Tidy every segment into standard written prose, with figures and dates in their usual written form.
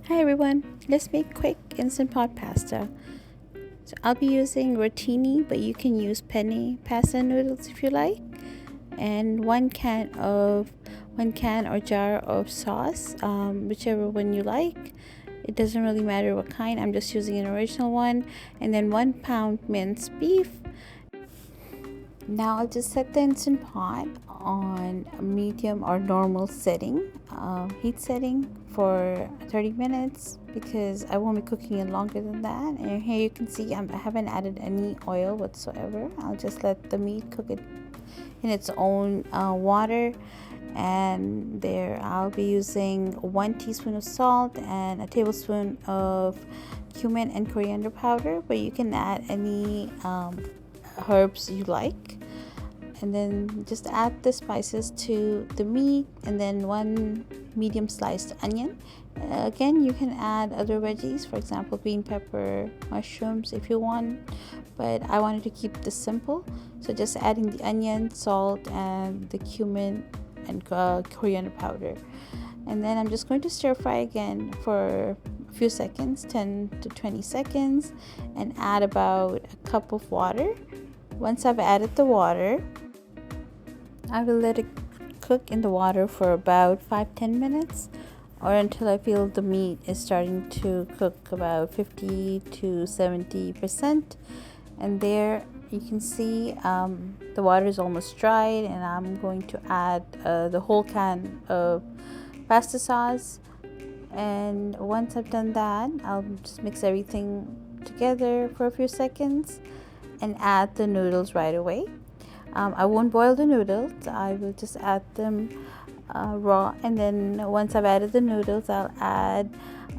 Hi everyone, let's make quick instant pot pasta. So I'll be using rotini, but you can use penne pasta noodles if you like, and one can or jar of sauce, whichever one you like. It doesn't really matter what kind. I'm just using an original one, and then 1 pound minced beef. Now I'll just set the instant pot on medium or normal setting, heat setting for 30 minutes because I won't be cooking it longer than that. And here you can see I haven't added any oil whatsoever. I'll just let the meat cook it in its own water. And there I'll be using 1 teaspoon of salt and a tablespoon of cumin and coriander powder, but you can add any herbs you like, and then just add the spices to the meat, and then 1 medium sliced onion. Again, you can add other veggies, for example green pepper, mushrooms if you want, but I wanted to keep this simple, so just adding the onion, salt, and the cumin and coriander powder. And then I'm just going to stir fry again for a few seconds, 10 to 20 seconds, and add about a cup of water. Once I've added the water, I will let it cook in the water for about 5-10 minutes, or until I feel the meat is starting to cook about 50 to 70%. And there you can see the water is almost dried, and I'm going to add the whole can of pasta sauce. And once I've done that, I'll just mix everything together for a few seconds and add the noodles right away. I won't boil the noodles, I will just add them raw, and then once I've added the noodles, I'll add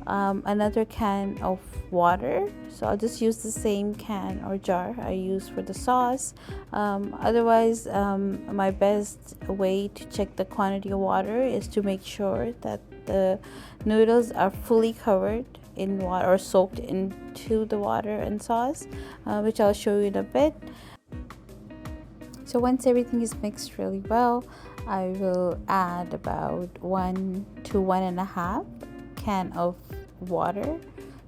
another can of water. So I'll just use the same can or jar I use for the sauce. Otherwise, my best way to check the quantity of water is to make sure that the noodles are fully covered in water or soaked into the water and sauce, which I'll show you in a bit. So once everything is mixed really well, I will add about 1 to 1.5 can of water,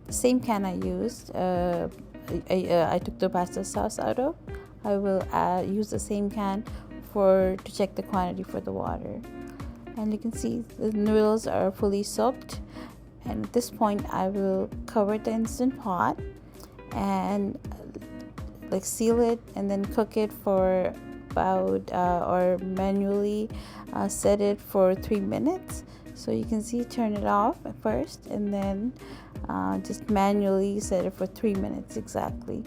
the same can I used I took the pasta sauce out of. I will use the same can to check the quantity for the water. And you can see the noodles are fully soaked, and at this point I will cover the instant pot and seal it, and then cook it for about or manually set it for 3 minutes. So you can see, turn it off at first, and then just manually set it for 3 minutes exactly.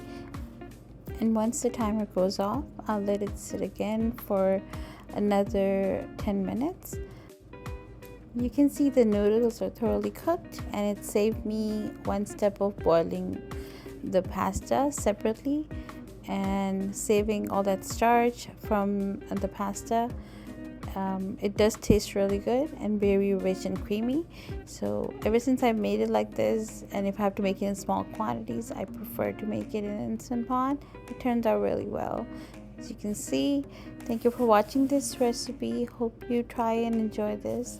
And once the timer goes off, I'll let it sit again for another 10 minutes. You can see the noodles are thoroughly cooked, and it saved me one step of boiling the pasta separately and saving all that starch from the pasta. It does taste really good and very rich and creamy. So ever since I've made it like this, and if I have to make it in small quantities, I prefer to make it in an instant pot. It turns out really well. As you can see, thank you for watching this recipe. Hope you try and enjoy this.